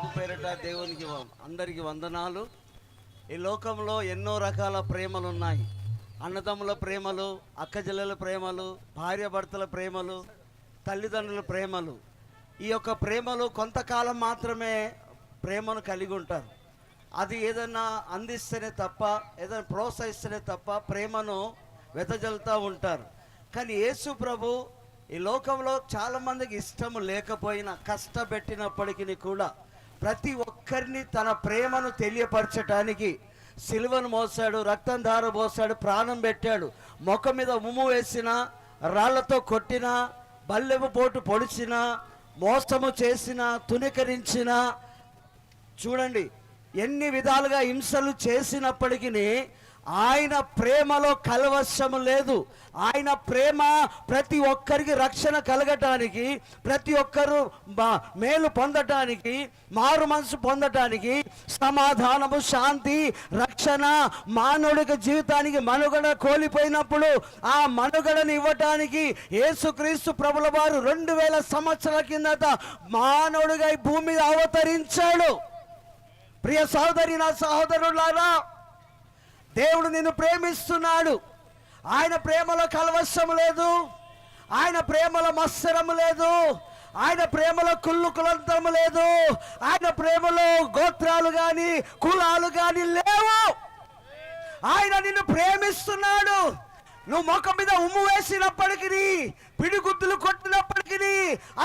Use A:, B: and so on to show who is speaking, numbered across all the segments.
A: ప్రభు పేరిట దేవునికి అందరికీ వందనాలు. ఈ లోకంలో ఎన్నో రకాల ప్రేమలు ఉన్నాయి. అన్నదమ్ముల ప్రేమలు, అక్కచెల్లెల ప్రేమలు, భార్యాభర్తల ప్రేమలు, తల్లిదండ్రుల ప్రేమలు. ఈ యొక్క ప్రేమలు కొంతకాలం మాత్రమే ప్రేమను కలిగి ఉంటారు. అది ఏదైనా అందిస్తేనే తప్ప, ఏదైనా ప్రోత్సహిస్తేనే తప్ప ప్రేమను వెదజల్లుతూ ఉంటారు. కానీ యేసు ప్రభు ఈ లోకంలో చాలామందికి ఇష్టము లేకపోయినా, కష్టపెట్టినప్పటికీ కూడా ప్రతి ఒక్కరిని తన ప్రేమను తెలియపరచటానికి సిలువను మోసాడు, రక్తం ధార పోసాడు, ప్రాణం పెట్టాడు. ముఖం మీద ఉమ్ము వేసినా, రాళ్లతో కొట్టినా, బల్లెము పోటు పొడిచినా, మోసము చేసినా, తునీకరించినా, చూడండి ఎన్ని విధాలుగా హింసలు చేసినప్పటికీ ఆయన ప్రేమలో కలవశము లేదు. ఆయన ప్రేమ ప్రతి ఒక్కరికి రక్షణ కలగటానికి, ప్రతి ఒక్కరు మేలు పొందటానికి, మారు మనసు పొందటానికి, సమాధానము, శాంతి, రక్షణ, మానవుడికి జీవితానికి మనుగడ కోల్పోయినప్పుడు ఆ మనుగడను ఇవ్వటానికి యేసుక్రీస్తు ప్రభుల వారు 2000 సంవత్సరాల కిందట మానవుడిగా ఈ భూమి మీద అవతరించాడు. ప్రియ సహోదరి, నా సహోదరులారా, దేవుడు నిన్ను ప్రేమిస్తున్నాడు. ఆయన ప్రేమలో కలవశము లేదు, ఆయన ప్రేమలో మత్సరము లేదు, ఆయన ప్రేమలో కులంతరము లేదు, ఆయన ప్రేమలో గోత్రాలు కానీ కులాలు కానీ లేవు. ఆయన నిన్ను ప్రేమిస్తున్నాడు. నువ్వు ముఖం మీద ఉమ్ము వేసినప్పటికీ, పిడిగుద్దులు కొట్టినప్పటికీ,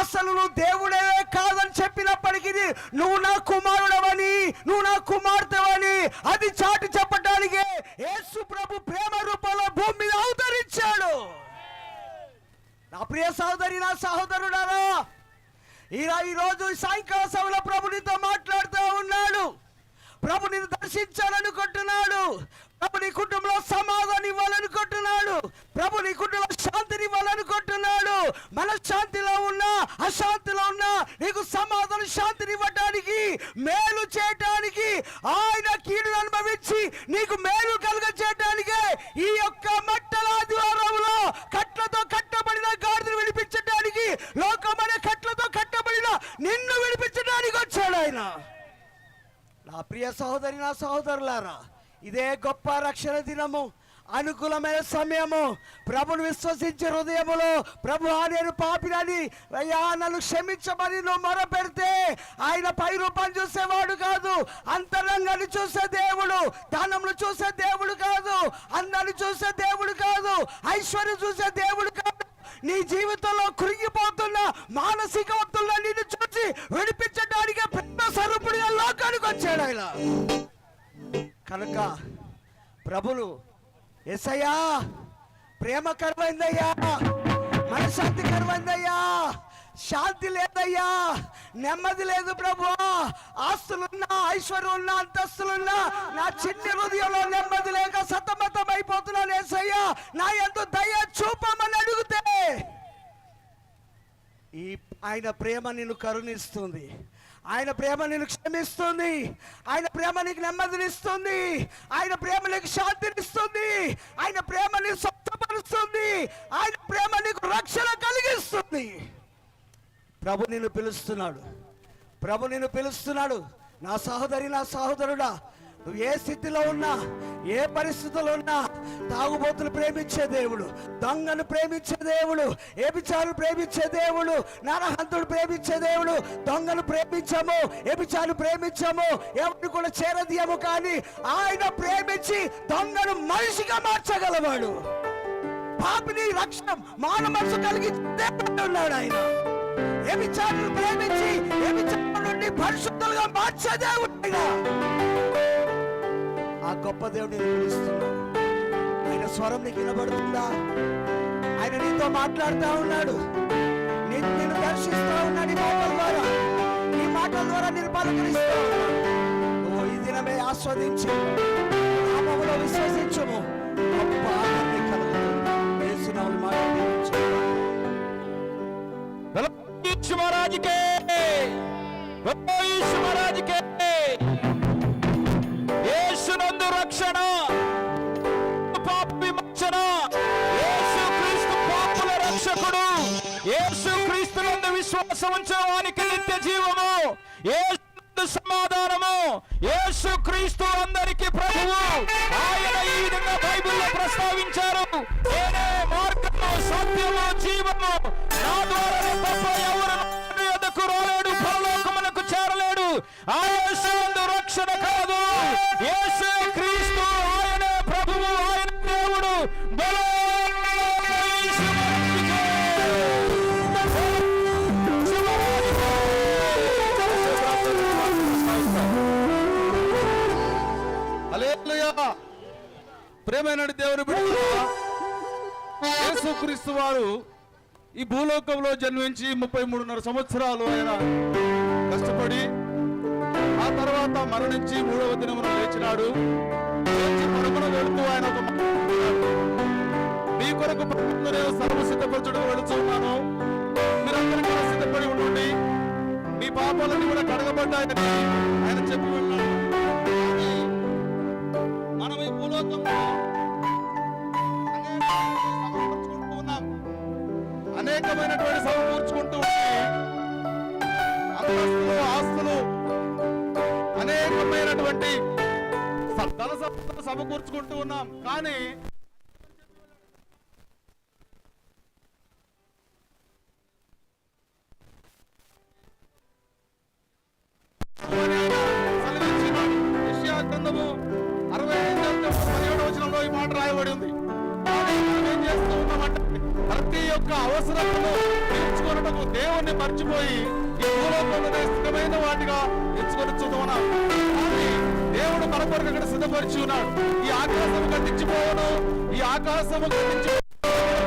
A: అసలు నువ్వు దేవుడే కాదని చెప్పినప్పటికీ, నువ్వు నా కుమారుడవని, నువ్వు నా కుమార్తెవని అది చాటి చెప్పటానికి యేసు ప్రభు ప్రేమ రూపంలో భూమి మీద అవతరించాడు. నా ప్రియ సహోదరి, నా సహోదరుడారా, ఈరోజు సాయంకాల సభలో ప్రభు నీతో మాట్లాడుతూ ఉన్నాడు. ప్రభు నిన్ను దర్శించాలనుకుంటున్నాడు. ప్రభు నీ కుటుంబంలో సమాధానం ఇవ్వాలనుకుంటున్నాడు. ప్రభు నీ కుటుంబంలో శాంతిని ఇవ్వాలనుకుంటున్నాడు. మనశ్శాంతిలో ఉన్నా, అశాంతిలో ఉన్నా నీకు సమాధానం, శాంతిని ఇవ్వడానికి, మేలు చేయటానికి, ఆయన కీడును అనుభవించి నీకు మేలు కలుగ చేయటానికే ఈ యొక్క మట్టల ఆదివారంలో కట్లతో కట్టబడిన గాడిదను విడిపించడానికి, లోకమనే కట్లతో కట్టబడిన నిన్ను విడిపించడానికి వచ్చాడు ఆయన. నా ప్రియ సహోదరి, నా సహోదరులారా, ఇదే గొప్ప రక్షణ దినము, అనుకూలమైన సమయము. ప్రభుని విశ్వసించే హృదయములో ప్రభు నేను పాపినని, అయ్యా నన్ను క్షమించమని నువ్వు మొరపెడితే ఆయన పై రూపాన్ని చూసేవాడు కాదు, అంతరంగాన్ని చూసే దేవుడు. ధనమును చూసే దేవుడు కాదు, అందాన్ని చూసే దేవుడు కాదు, ఐశ్వర్యం చూసే దేవుడు కాదు. నీ జీవితంలో కృంగిపోతున్న మానసిక ఒత్తుల్లో నిన్ను చూసి విడిపించడానికి ప్రేమ స్వరూపుడిగా లోకానికి వచ్చాడు ఆయన. కనుక ప్రభులు యేసయ్యా ప్రేమ కరువైందయ్యా, మనశ్శాంతి కరువైందయ్యా, శాంతి లేదయ్యా, నెమ్మది లేదు ప్రభు. ఆస్తులున్నా, ఐశ్వర్యం ఉన్నా, అంతస్తులున్నా నా చిన్ని హృదయంలో నెమ్మది లేక సతమతం అయిపోతున్నాను. యేసయ్యా నా యందు దయ చూపమని అడిగితే ఆయన ప్రేమ నిన్ను కరుణిస్తుంది, ఆయన ప్రేమ నిన్ను క్షమిస్తుంది, ఆయన ప్రేమ నీకు నెమ్మదినిస్తుంది, ఆయన ప్రేమ నీకు శాంతినిస్తుంది, ఆయన ప్రేమ నీకు స్వస్థపరుస్తుంది, ఆయన ప్రేమ నీకు రక్షణ కలిగిస్తుంది. ప్రభు నిన్ను పిలుస్తున్నాడు, ప్రభు నిన్ను పిలుస్తున్నాడు. నా సహోదరి, నా సహోదరుడా, నువ్వు ఏ స్థితిలో ఉన్నా, ఏ పరిస్థితుల్లో ఉన్నా, తాగుబోతులు ప్రేమించే దేవుడు, దొంగను ప్రేమించే దేవుడు, వ్యభిచారులు ప్రేమించే దేవుడు, నరహంతుడు ప్రేమించే దేవుడు. దొంగను ప్రేమించము, వ్యభిచారులు ప్రేమించము, ఎవరిని కూడా చేరదీయము, కానీ ఆయన ప్రేమించి దొంగను మనిషిగా మార్చగలవాడు. పాపిని రక్షణ మానవ మనసు కలిగించే ఉన్నాడు ఆయన. వ్యభిచారులు ప్రేమించి వ్యభిచారుల నుండి పరిశుద్ధులుగా మార్చే దేవుడు ఆయన. ఆ గొప్ప దేవుడిని పిలుస్తున్నాడు. ఆయన స్వరం నీకు వినబడుతుందా? ఆయన నీతో మాట్లాడుతూ ఉన్నాడు, నిన్ను దర్శిస్తూ ఉన్నాడు. ఈ మాటల ద్వారా నేను పలకరిస్తూ ఉన్నాడు. ఈ దినమే ఆస్వాదించి నామములో విశ్వసించము, గొప్ప ఆనందం కలుగుతుంది. యేసు నామములో మాట్లాడించు.
B: మహారాజుకే, మహారాజుకే యేసునందు రక్షణ, పాప విమోచన, యేసుక్రీస్తు పాపుల రక్షకుడు, యేసుక్రీస్తునందు విశ్వాసం ఉంచే వానికి నిత్య జీవము, యేసు సమాధానము. యేసు క్రీస్తు అందరికి ప్రభువు. ఆయన ఈ విధంగా బైబిల్లో ప్రస్తావించారు, నేనే మార్గము, సత్యము, జీవము, నా ద్వారా తప్ప ఎవరు నా యొద్దకు రాలేడు, పరలోకమునకు చేరలేడు. ఆ యేసునందు రక్షణ కాదు. యేసు క్రీస్తు ఆయనే ప్రభువు, ఆయన దేవుడు.
C: హల్లెలూయా. ప్రేమైన దేవుని బిడ్డలారా, యేసుక్రీస్తు వారు ఈ భూలోకంలో జన్మించి 33.5 సంవత్సరాలు ఆయన కష్టపడి ఆ తర్వాత మరణించి 3వ దినమున లేచినాడు. లేచి పరుగున వెళుతూ ఆయన ఒక మాట చెప్పాడు, మీ కొరకు నేను సర్వ సిద్ధపరచుటకు వెళుతున్నాను, మీరందరూ కూడా సిద్ధపడి ఉండండి, మీ పాపాలన్నీ కూడా కడగబడ్డాయని ఆయన చెప్పి వెళ్ళాడు. కానీ మనం ఈ భూలోకంలో అనేకమైనటువంటి సమకూర్చుకుంటూ ఉండి అంతస్తులు, ఆస్తులు, అనేకమైనటువంటి ధన సంపదలు సమకూర్చుకుంటూ ఉన్నాం. కానీ యెషయా గ్రంథము 65:17 ఈ మాట రాయబడి ఉంది. కానీ మనం ఏం చేస్తూ ఉన్నామంటే ప్రతి ఒక్క అవసరతను తీర్చుకొనుటకు దేవుణ్ణి మర్చిపోయి ఈ భూలోకంలో స్థిరమైన వాటిగా ఎంచుకొని చూద్దాం. కానీ దేవుడు మన కొరకు అక్కడ సిద్ధపరిచి ఉన్నాడు. ఈ ఆకాశము గతించిపోవను, ఈ ఆకాశము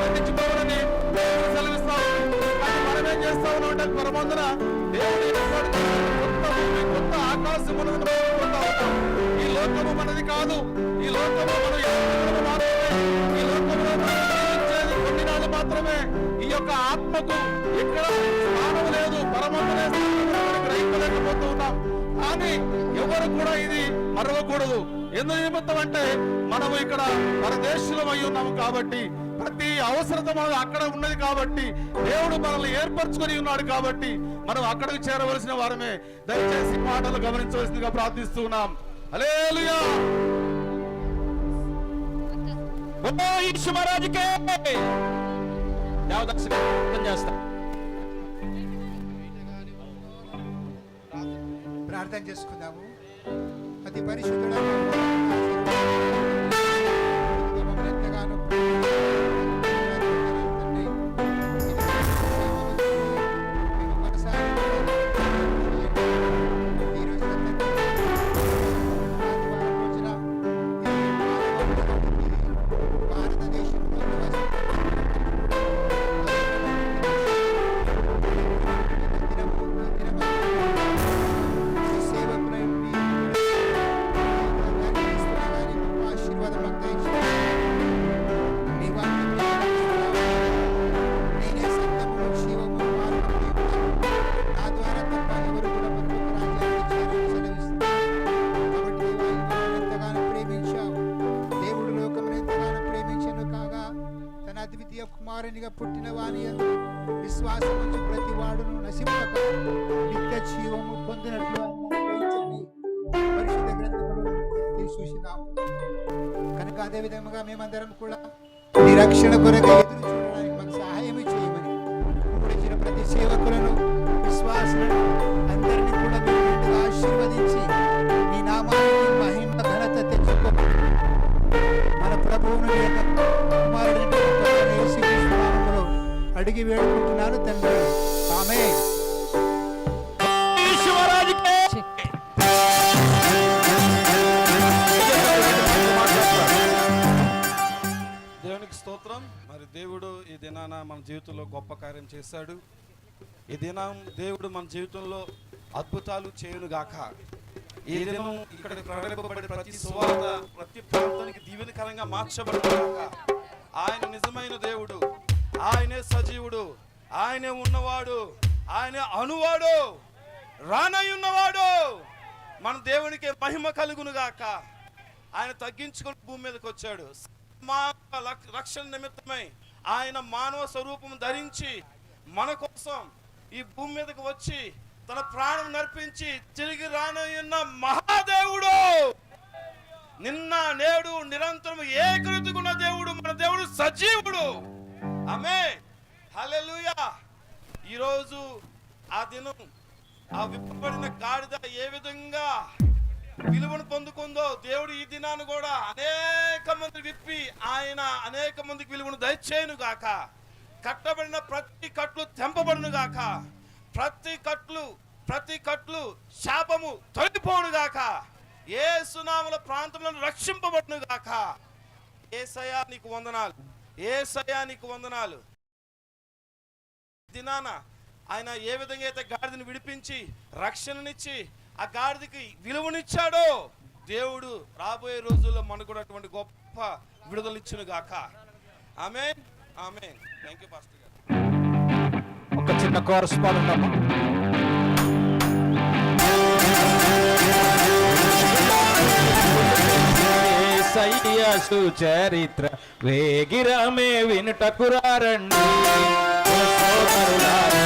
C: గతించిపోవనని దేవుడు సెలవిస్తాం. కానీ మనం ఏం చేస్తా ఉన్నాం అంటే పరమందున దేవుడు కొత్త భూమి, కొత్త ఆకాశమును కోరుకుంటా ఉంటాం. ఈ లోకము మనది కాదు, ఈ లోకము మనం మాత్రమే, ఈ లోకంలో జీవించేది కొన్ని నాళ్ళు మాత్రమే. ఈ యొక్క ఆత్మకు ఎక్కడ స్థానం లేదు, పరమందునే గ్రహించలేకపోతూ ఉన్నాం. కానీ ఎవరు కూడా ఇది మరవకూడదు. ఎందుకు నిమిత్తం అంటే మనము ఇక్కడ మన దేశంలో అయి ఉన్నాము కాబట్టి, ప్రతి అవసరత మనది అక్కడ ఉన్నది కాబట్టి, దేవుడు మనల్ని ఏర్పరచుకొని ఉన్నాడు కాబట్టి మనం అక్కడికి చేరవలసిన వారమే. దయచేసి మాటలు గమనించవలసిందిగా ప్రార్థిస్తూ ఉన్నాం. హల్లెలూయా.
B: యేసు మహారాజుకే దేవదాసుగా చేస్తా.
D: ప్రార్థన చేసుకుందాము. అతి పరిశుద్ధుడా ఎంతగానో కుమారునిగా పుట్టిన వాని యందు విశ్వాసముంచు ప్రతి వాడును నశింపక నిత్య జీవము పొందినట్లు పరిశుద్ధ గ్రంథములో చూసినాం. కనుక అదే విధంగా మేమందరం కూడా నీ రక్షణ కొరకు ఎదురు చూడడానికి మాకు సహాయం చేయమని కూడిచిన ప్రతి సేవకులను, విశ్వాసులను అందరినీ కూడా మీరు నిండుగా ఆశీర్వదించి నీ నామానికి మహిమ ఘనత తెచ్చుకోమని మన ప్రభువును కుమారుడి అడిగి వేడుకుంటున్నాను తండ్రి. ఆమేన్.
C: దేవునికి స్తోత్రం. మరి దేవుడు ఈ దినాన మన జీవితంలో గొప్ప కార్యం చేశాడు. ఈ దినం దేవుడు మన జీవితంలో అద్భుతాలు చేయునుగాక. ఈ దినం ఇక్కడ ప్రకటింపబడే ప్రతి సువార్త ప్రతి ప్రాంతానికి దీవెనకరంగా మార్చబడునుగాక. ఆయన నిజమైన దేవుడు, ఆయనే సజీవుడు, ఆయనే ఉన్నవాడు, ఆయనే అనువాడు, రానయ్యున్నవాడు. మన దేవునికి మహిమ కలుగునుగాక. ఆయన తగ్గించుకొని భూమి మీదకి వచ్చాడు. మా రక్షణ నిమిత్తమై ఆయన మానవ స్వరూపం ధరించి మన కోసం ఈ భూమి మీదకి వచ్చి తన ప్రాణం నర్పించి తిరిగి రానున్న మహాదేవుడు, నిన్న నేడు నిరంతరం ఏకరీతిగున్న దేవుడు, మన దేవుడు సజీవుడు. ఆమేన్, హల్లెలూయా. ఈరోజు ఆ దినం, ఆ విప్పబడిన గాడిద ఏ విధంగా విలువను పొందుకుందో, దేవుడు ఈ దినాన్ని కూడా అనేక మంది విప్పి ఆయన అనేక మందికి విలువను దయచేయును గాక. కట్టబడిన ప్రతి కట్లు తెంపబడును గాక. ప్రతి కట్లు శాపము తొలగిపోను గాక. యేసునామముల ప్రాంతంలో రక్షింపబడును గాక. యేసయ్యా నీకు వందనాలు, యేసయ్యా నీకు వందనాలు. దినాన ఆయన ఏ విధంగా అయితే గాడిదని విడిపించి రక్షణనిచ్చి ఆ గాడిదకి విలువనిచ్చాడో, దేవుడు రాబోయే రోజుల్లో మనకు కూడా అటువంటి గొప్ప విడుదల ఇచ్చును గాక. ఆమేన్, ఆమేన్. థాంక్యూ పాస్టర్ గారు.
B: ఒక చిన్న కోరస్ పాడుందమ్మా. యేసయ్య సుచరిత్ర వేగిరమే వినుటకురారండి సోదరులారా.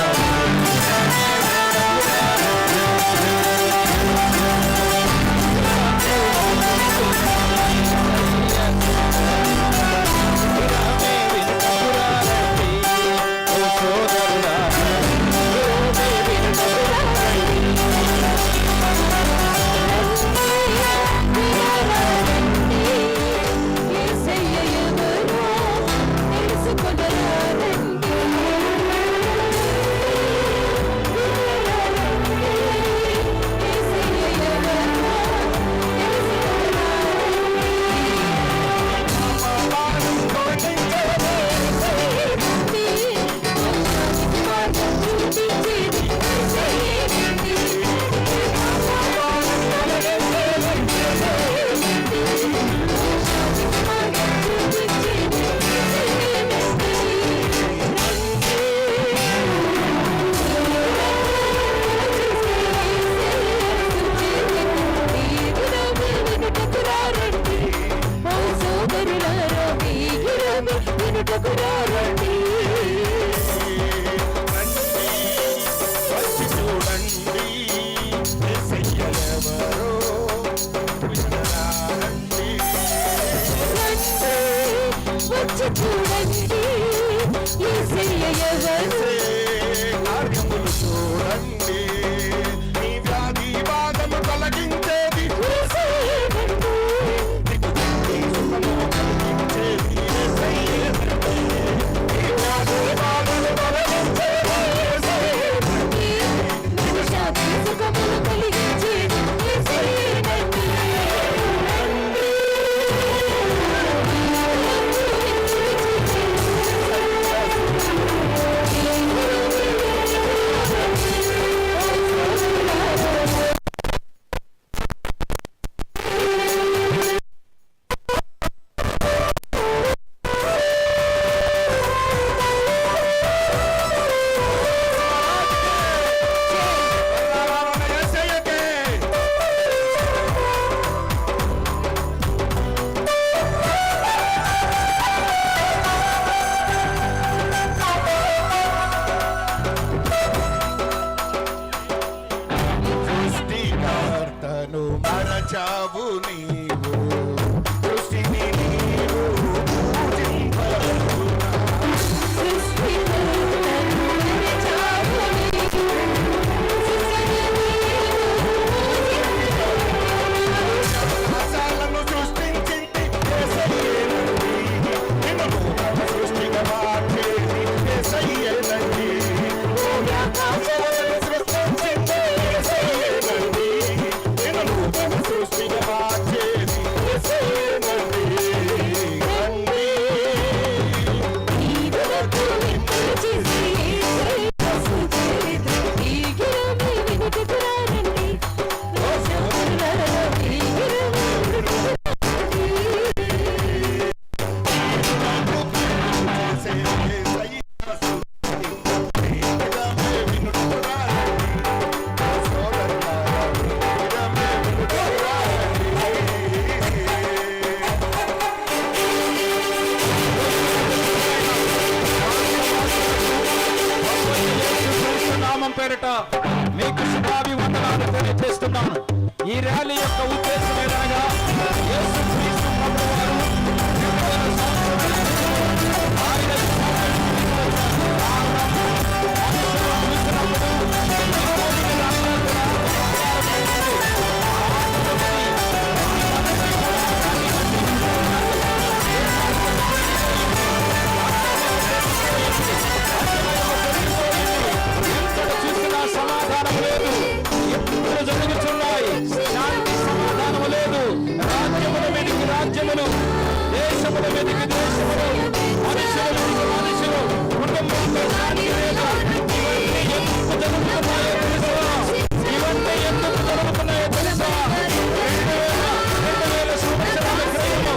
C: మరచావు నీవు సృష్టిని నీవు పూజింపరునా. ఆశాలను సృష్టించింది యేసయ్యేనండి, నిన్ను నూతన సృష్టిగా మార్చేది యేసయ్యేనండి. ఆశాలను సృష్టించింది యేసయ్యేనండి, నిన్ను నూతన సృష్టిగా మార్చేది యేసయ్యేనండి. రండి
B: నామం పేరిట మీకు దేశముల మీదకి దేశములు, మనుషుల మీదకి మనుషులు, కుటుంబంలో శాంతి లేదు. ఇవన్నీ ఎందుకు జరుగుతున్నాయో తెలుసా? ఇవన్నీ ఎందుకు జరుగుతున్నాయో తెలుసా? 2000 సంవత్సరాల క్రితము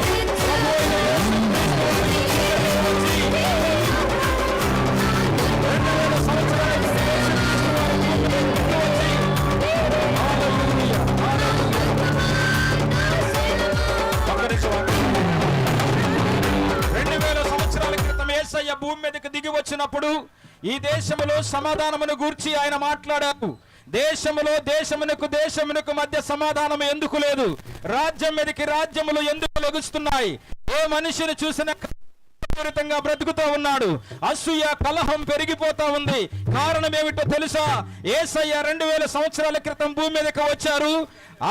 B: ప్రభు అయిన యేసయ్య భూమి మీదకి దిగి వచ్చినప్పుడు ఈ దేశములో సమాధానమును గూర్చి ఆయన మాట్లాడారు. దేశమునకు మధ్య సమాధానం ఎందుకు లేదు? రాజ్యం మీదకి రాజ్యములు ఎందుకు లెగుస్తున్నాయి? ఏ మనిషిని చూసిన పూరితంగా బ్రతుకుతూ ఉన్నాడు. అసూయ, కలహం పెరిగిపోతా ఉంది. కారణం ఏమిటో తెలుసా? యేసయ్య 2000 సంవత్సరాల క్రితం భూమి మీదకి వచ్చారు.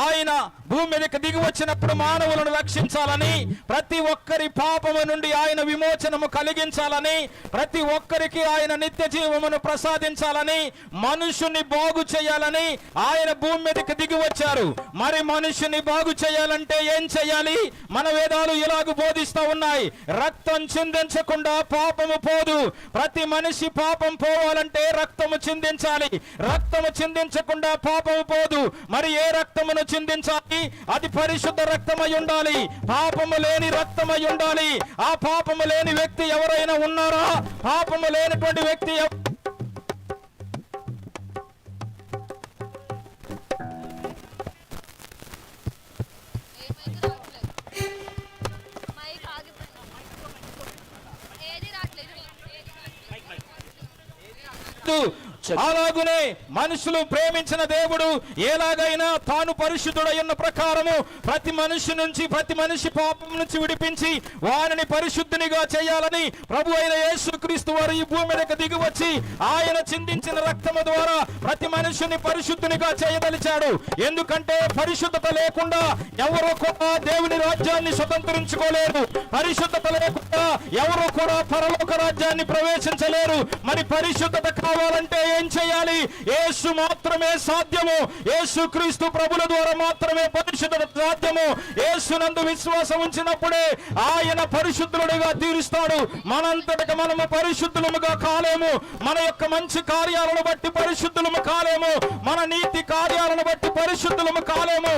B: ఆయన భూమి మీదకి దిగి వచ్చినప్పుడు మానవులను రక్షించాలని, ప్రతి ఒక్కరి పాపము నుండి ఆయన విమోచనము కలిగించాలని, ప్రతి ఒక్కరికి ఆయన నిత్య జీవమును ప్రసాదించాలని, మనుషుని బాగు చేయాలని ఆయన భూమి మీదకి దిగి వచ్చారు. మరి మనుషుని బాగు చేయాలంటే ఏం చేయాలి? మన వేదాలు ఇలాగ బోధిస్తూ ఉన్నాయి. రక్తం చిందించకుండా పాపము పోదు. ప్రతి మనిషి పాపం పోవాలంటే రక్తము చిందించాలి. రక్తము చిందించకుండా పాపము పోదు. మరి ఏ రక్తమును చిందించాలి? అది పరిశుద్ధ రక్తమై ఉండాలి. పాపము లేని రక్తమై ఉండాలి. ఆ పాపము లేని వ్యక్తి ఎవరైనా ఉన్నారా? పాపము లేనటువంటి వ్యక్తి అలాగునే మనుషులు ప్రేమించిన దేవుడు ఎలాగైనా తాను పరిశుద్ధుడై ఉన్న ప్రకారము ప్రతి మనిషి పాపం నుంచి విడిపించి వారిని పరిశుద్ధునిగా చేయాలని ప్రభు అయిన యేసుక్రీస్తు వారు ఈ భూమి మీదకి దిగి వచ్చి ఆయన చిందించిన రక్తము ద్వారా ప్రతి మనిషిని పరిశుద్ధునిగా చేయదలిచాడు. ఎందుకంటే పరిశుద్ధత లేకుండా ఎవరో కూడా దేవుని రాజ్యాన్ని స్వతంత్రించుకోలేరు. పరిశుద్ధత లేకుండా ఎవరో కూడా పరలోక రాజ్యాన్ని ప్రవేశించలేరు. మరి పరిశుద్ధత కావాలంటే ఏం చేయాలి? యేసు మాత్రమే సాధ్యము. యేసుక్రీస్తు ప్రభుల ద్వారా మాత్రమే పరిశుద్ధత సాధ్యము. యేసునందు విశ్వాసం ఉంచినప్పుడే ఆయన పరిశుద్ధులుగా తీరుస్తాడు. మనంతటగా మనము పరిశుద్ధులముగా కాలేము. మన యొక్క మంచి కార్యాలను బట్టి పరిశుద్ధులము కాలేము. మన నీతి కార్యాలను బట్టి పరిశుద్ధులము కాలేము.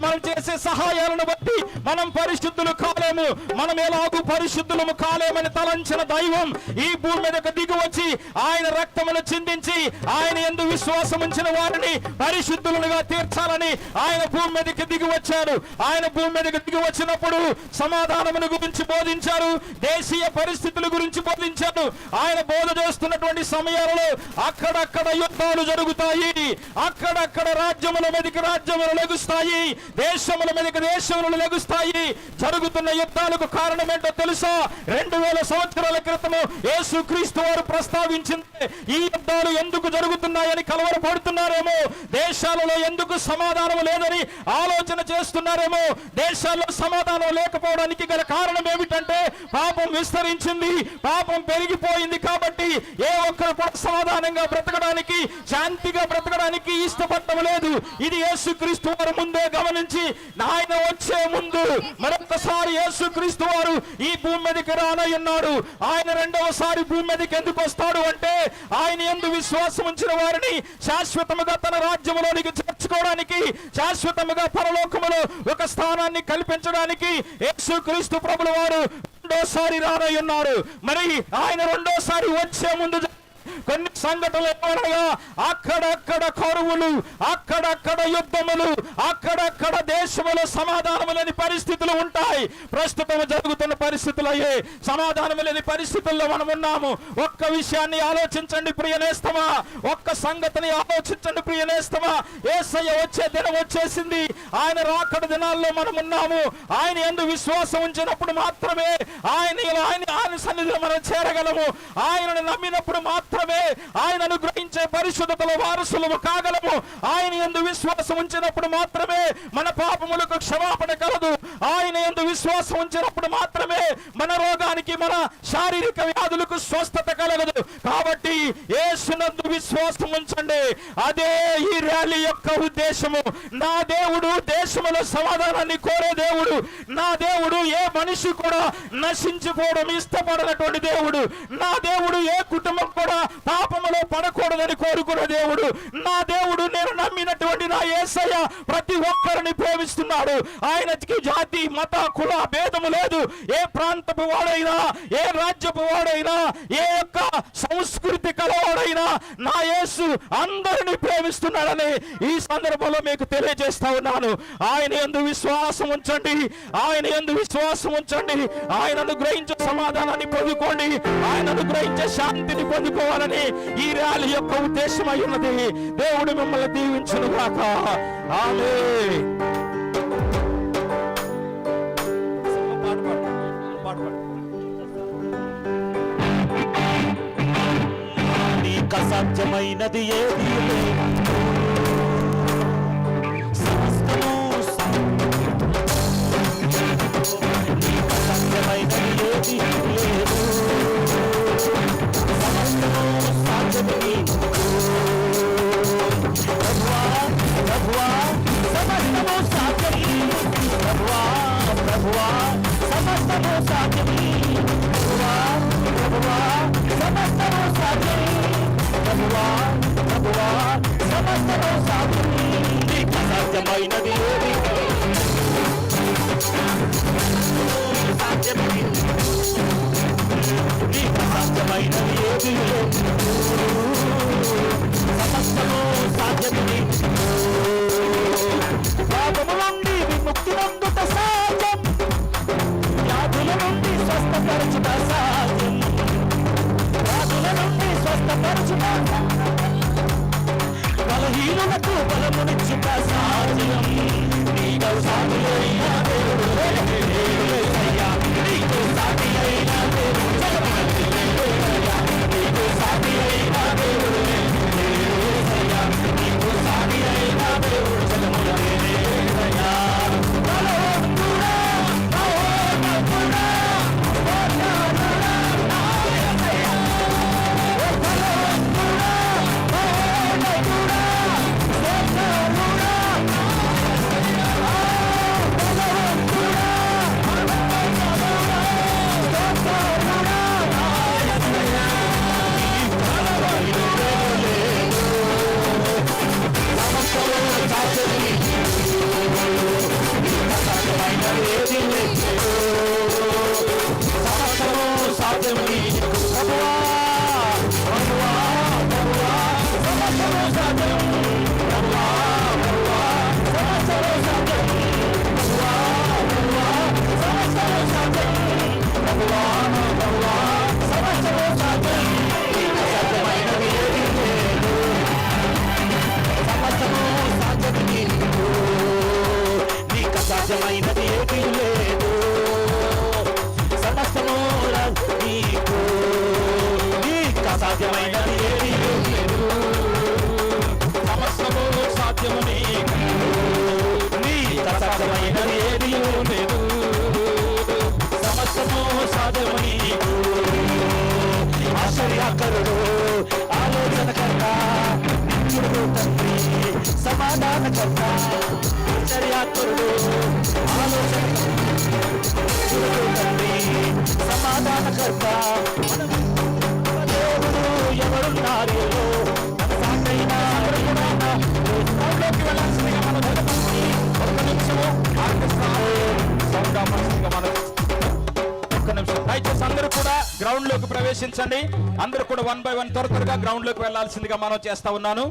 B: మనం చేసే సహాయాలను బట్టి మనం పరిశుద్ధులు కాలేము. మనం ఎలాగూ పరిశుద్ధులము కాలేమని తలంచిన దైవం ఈ భూమి మీదకు దిగి వచ్చి ఆయన రక్తమును చిందించి ఆయన యందు విశ్వాసం ఉంచిన వారిని పరిశుద్ధులుగా తీర్చాలని ఆయన భూమి మీదకి దిగి వచ్చాడు. ఆయన భూమి మీదకి దిగి వచ్చినప్పుడు సమాధానమును గురించి బోధించారు. దేశీయ పరిస్థితుల గురించి బోధించారు. ఆయన బోధ చేస్తున్నటువంటి సమయాలలో అక్కడక్కడ యుద్ధాలు జరుగుతాయి. అక్కడక్కడ రాజ్యముల మీదకి రాజ్యములు లెగుస్తాయి. దేశముల మీదకి దేశములు లెగుస్తాయి. జరుగుతున్న యుద్ధాలకు కారణం ఏంటో తెలుసా? 2000 సంవత్సరాల క్రితము యేసుక్రీస్తు వారు ప్రస్తావించింది. ఈ యుద్ధాలు ఎందుకు జరుగుతున్నాయని కలవరపడుతున్నారేమో, దేశాలలో ఎందుకు సమాధానం లేదని ఆలోచన చేస్తున్నారేమో. దేశాల్లో సమాధానం లేకపోవడానికి గల కారణం ఏమిటంటే పాపం విస్తరించింది, పాపం పెరిగిపోయింది. కాబట్టి ఏ ఒక్కరు కూడా సమాధానంగా బ్రతకడానికి, శాంతిగా బ్రతకడానికి ఇష్టపడటం లేదు. ఇది యేసుక్రీస్తు వారు ముందే గమనించి ఆయన వచ్చే ముందు మరొకసారి యేసుక్రీస్తు వారు ఈ భూమి మీదకి రానయ్యున్నాడు. ఆయన రెండవసారి భూమి మీదకి ఎందుకు వస్తాడు అంటే ఆయన యందు విశ్వాసం ఉంచిన వారిని శాశ్వతముగా తన రాజ్యములోనికి చేర్చుకోవడానికి, శాశ్వతముగా పరలోకములో ఒక స్థానాన్ని కల్పించడానికి యేసుక్రీస్తు ప్రభుల వారు రెండోసారి రానయ్యున్నారు. మరి ఆయన రెండోసారి వచ్చే ముందు కొన్ని సంఘటనలు ఏమనగా అక్కడక్కడ కరువులు, అక్కడక్కడ యుద్ధములు, అక్కడక్కడ దేశములో సమాధానము లేని పరిస్థితులు ఉంటాయి. ప్రస్తుతం జరుగుతున్న పరిస్థితులయ్యే సమాధానం లేని పరిస్థితుల్లో మనం ఉన్నాము. ఒక్క విషయాన్ని ఆలోచించండి ప్రియనేస్తమా, ఒక్క సంగతిని ఆలోచించండి ప్రియనేస్తమా. యేసయ్య వచ్చే దినం వచ్చేసింది. ఆయన రాకడ దినాల్లో మనం ఉన్నాము. ఆయన యందు విశ్వాసం ఉంచినప్పుడు మాత్రమే ఆయన సన్నిధిలో మనం చేరగలము. ఆయనను నమ్మినప్పుడు మాత్రమే ఆయన అనుగ్రహించే పరిశుద్ధతలో వారసులము కాగలము. ఆయన యందు విశ్వాసం ఉంచినప్పుడు మాత్రమే మన పాపములకు క్షమాపణ కలదు. ఆయన యందు విశ్వాసం ఉంచినప్పుడు మాత్రమే మన రోగానికి, మన శారీరక వ్యాధులకు స్వస్థత కలగదు. కాబట్టి యేసునందు విశ్వాసం ఉంచండి. అదే ఈ ర్యాలీ యొక్క ఉద్దేశము. నా దేవుడు దేశములో సమాధానాన్ని కోరే దేవుడు. నా దేవుడు ఏ మనిషి కూడా నశించిపోవడం ఇష్టపడనటువంటి దేవుడు. నా దేవుడు ఏ కుటుంబం కూడా పాపములో పడకూడదని కోరుకున్న దేవుడు. నా దేవుడు నేను నమ్మినటువంటి నా యేసయ్య ప్రతి ఒక్కరిని ప్రేమిస్తున్నాడు. ఆయనకి జాతి, మత, కుల భేదము లేదు. ఏ ప్రాంతపు వాడైనా, ఏ రాజ్యపు వాడైనా, ఏ యొక్క సంస్కృతి కలవాడైనా నా యేసు అందరినీ ప్రేమిస్తున్నాడని ఈ సందర్భంలో మీకు తెలియజేస్తా ఉన్నాను. ఆయన యందు విశ్వాసం ఉంచండి. ఆయన యందు విశ్వాసం ఉంచండి. ఆయన అనుగ్రహించే సమాధానాన్ని పొందుకోండి. ఆయన అనుగ్రహించే శాంతిని పొందుకోవాలని ఈ ర్యాలీ యొక్క ఉద్దేశమై ఉన్నది. దేవుడు మిమ్మల్ని దీవించును గాక. ఆమేన్.
E: నీకు అసాధ్యమైనది ఏది లేదు. సమస్తము నీకు అసాధ్యమైనది ఏది లేదు. సమస్తము సాధ్యమే నీకు. ప్రభువా ప్రభువా సమస్తము సాధ్యమే. ప్రభువా ప్రభువా సమస్తము సాధ్యమే. ప్రభువా ప్రభువా సమస్తము సాధ్యమే. ప్రభువా ప్రభువా సమస్తము సాధ్యమే. నీకు అసాధ్యమైనది ఏది సాధ్యమే. నీకు అసాధ్యమైనది ఏది లేదు. సమస్తము సాధ్యమే. పాపము నుండి విముక్తి నందుట సాధ్యం. వ్యాధుల నుండి స్వస్థపరచుట సాధ్యం. వ్యాధుల నుండి స్వస్థపరచుట, బలహీనులకు బలమునిచ్చుట సాధ్యం. నీకు సాటి అయిన దేవుడు యేసయ్యా. నీకు సాటి అయిన దేవుడు యేసయ్యా. నీకు సాటి అయిన దేవుడు యేసయ్యా. నీకు సాటి అయిన దేవుడు యేసయ్యా. బలవంతుడా బలవంతుడా బలవంతుడా నా యేసయ్యా. బలవంతుడా బలవంతుడా బలవంతుడా సాధ్యమైనది ఏది లేదు. సమస్తము నీకు. నీకు అసాధ్యమైనది ఏది లేదు. సమస్తము సాధ్యము నీకు. నీకు అసాధ్యమైనది ఏది లేదు. సమస్తము సాధ్యము నీకు. ఆశ్చర్యకరుడు, ఆలోచనకర్త, నిత్యుడు తండ్రి, సమాధానకర్త. ఆశ్చర్యకరుడు, ఆలోచనకర్త, నిత్యుడు తండ్రి, సమాధానకర్త. మన దేవుడు ఎవరున్నారు? మన సాటైన లోకి వెళ్ళాల్సిందిగా మన ధనపతి ఒక్క నిమిషము ఒక్క నిమిషం దయచేసి అందరూ కూడా గ్రౌండ్ లోకి ప్రవేశించండి. అందరూ కూడా 1 by 1 త్వరగా గ్రౌండ్ లోకి వెళ్లాల్సిందిగా మనం చేస్తా ఉన్నాను.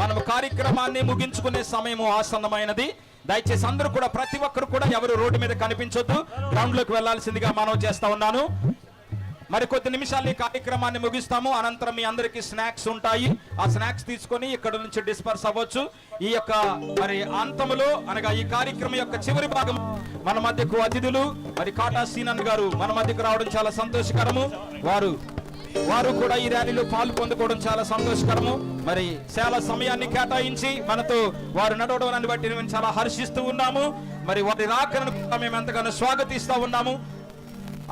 E: మనం కార్యక్రమాన్ని ముగించుకునే సమయం ఆసన్నమైనది. దయచేసి అందరూ కూడా, ప్రతి ఒక్కరు కూడా ఎవరు రోడ్డు మీద కనిపించొద్దు, గ్రౌండ్ లోకి వెళ్లాల్సిందిగా మనం చేస్తా ఉన్నాను. మరి కొద్ది నిమిషాలు ఈ కార్యక్రమాన్ని ముగిస్తాము. అనంతరం మీ అందరికీ స్నాక్స్ ఉంటాయి. ఆ స్నాక్స్ తీసుకొని ఇక్కడ నుంచి డిస్పర్స్ అవ్వచ్చు. ఈ యొక్క మరి అంతములో అనగా ఈ కార్యక్రమం యొక్క చివరి భాగం మన మధ్యకు అతిథులు మరి కాటా సీనన్ గారు మన మధ్యకు రావడం చాలా సంతోషకరము. వారు వారు కూడా ఈ ర్యాలీలో పాలు పొందుకోవడం చాలా సంతోషకరము. మరి చాలా సమయాన్ని కేటాయించి మనతో వారు నడవడాన్ని బట్టి మేము చాలా హర్షిస్తూ ఉన్నాము. మరి వారి రాకను కూడా మేము ఎంతగానో స్వాగతిస్తూ ఉన్నాము.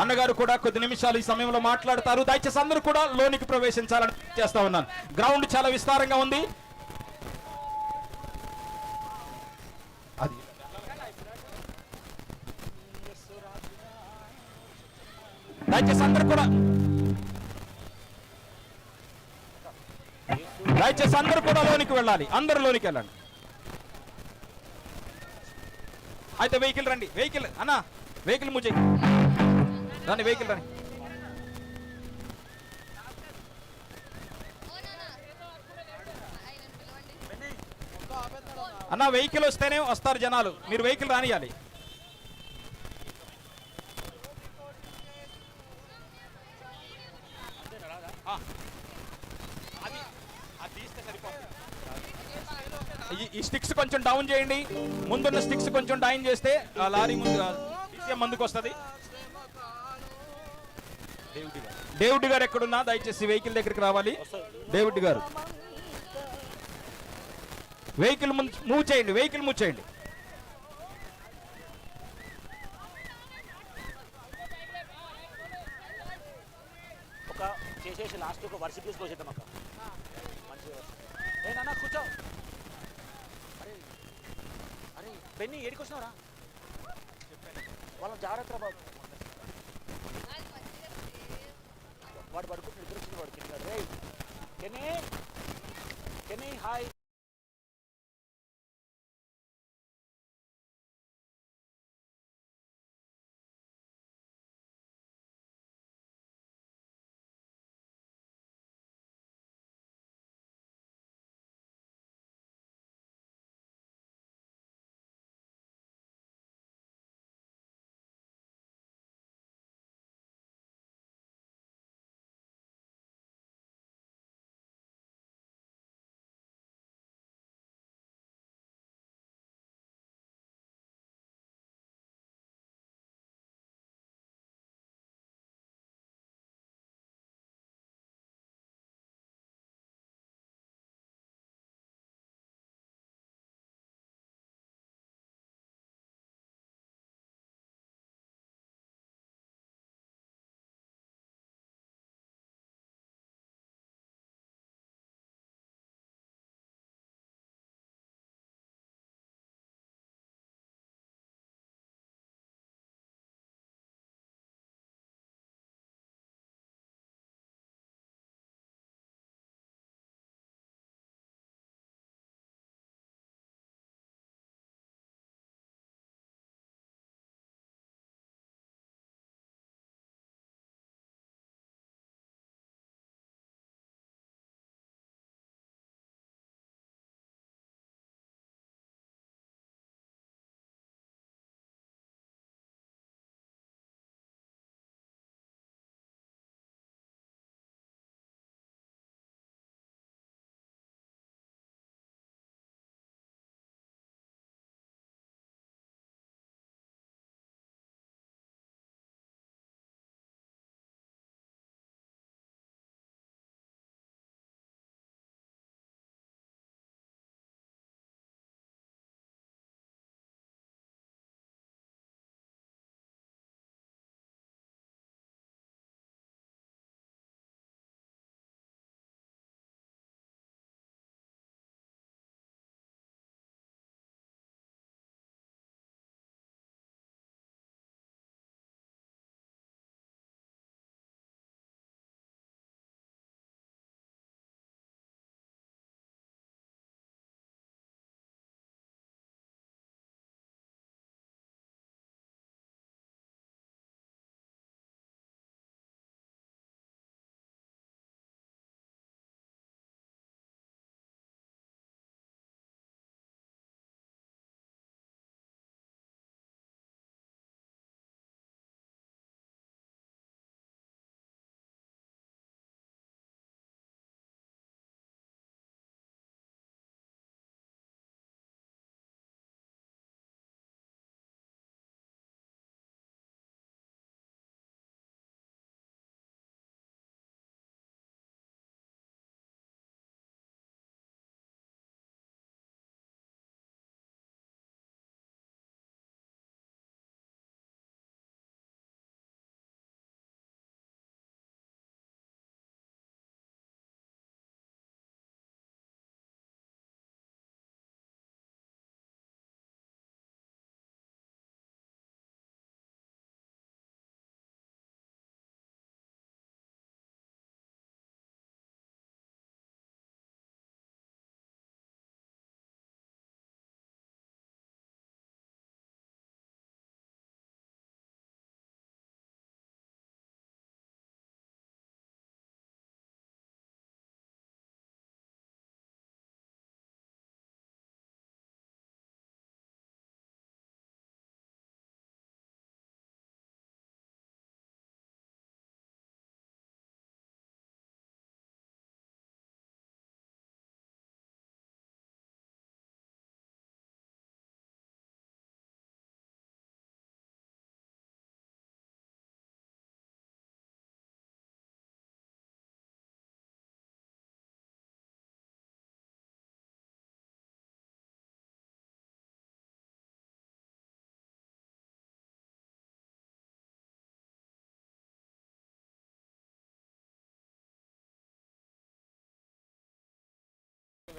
E: అన్నగారు కూడా కొద్ది నిమిషాలు ఈ సమయంలో మాట్లాడతారు. దయచేసి అందరూ కూడా లోనికి ప్రవేశించాలని చేస్తా ఉన్నాను. గ్రౌండ్ చాలా విస్తారంగా ఉంది. దయచేసి అందరూ కూడా లోనికి వెళ్ళాలి. అందరూ లోనికి వెళ్ళండి. అయితే వెహికల్ రండి. వెహికల్ అన్న వెహికల్ మూవ్ చేయి. రండి వెహికల్ రండి. అన్న వెహికల్ వస్తేనే వస్తారు జనాలు. మీరు వెహికల్ రానియాలి. ఈ స్టిక్స్ కొంచెం డౌన్ చేయండి. ముందున్న స్టిక్స్ కొంచెం డౌన్ చేస్తే ఆ లారీ ముందు ముందుకు వస్తుంది. డేవిడ్ గారు ఎక్కడున్నా దయచేసి వెహికల్ దగ్గరికి రావాలి. డేవిడ్ గారు వెహికల్ మూవ్ చేయండి. వెహికల్ మూవ్ చేయండి.
F: ఒక చేసేసి లాస్ట్ ఒక వర్ష తీసుకొచ్చేద్దాం అక్క. మంచిగా ఏనా కూర్చో. అరే అరే బెన్నీ ఏడికి వచ్చినారా? వాళ్ళని జాగ్రత్త బాబు. వాడు పడుకుంటున్నాడు. ఇద్దరు వచ్చిన వాడు కింద. రే కెనీ హాయ్.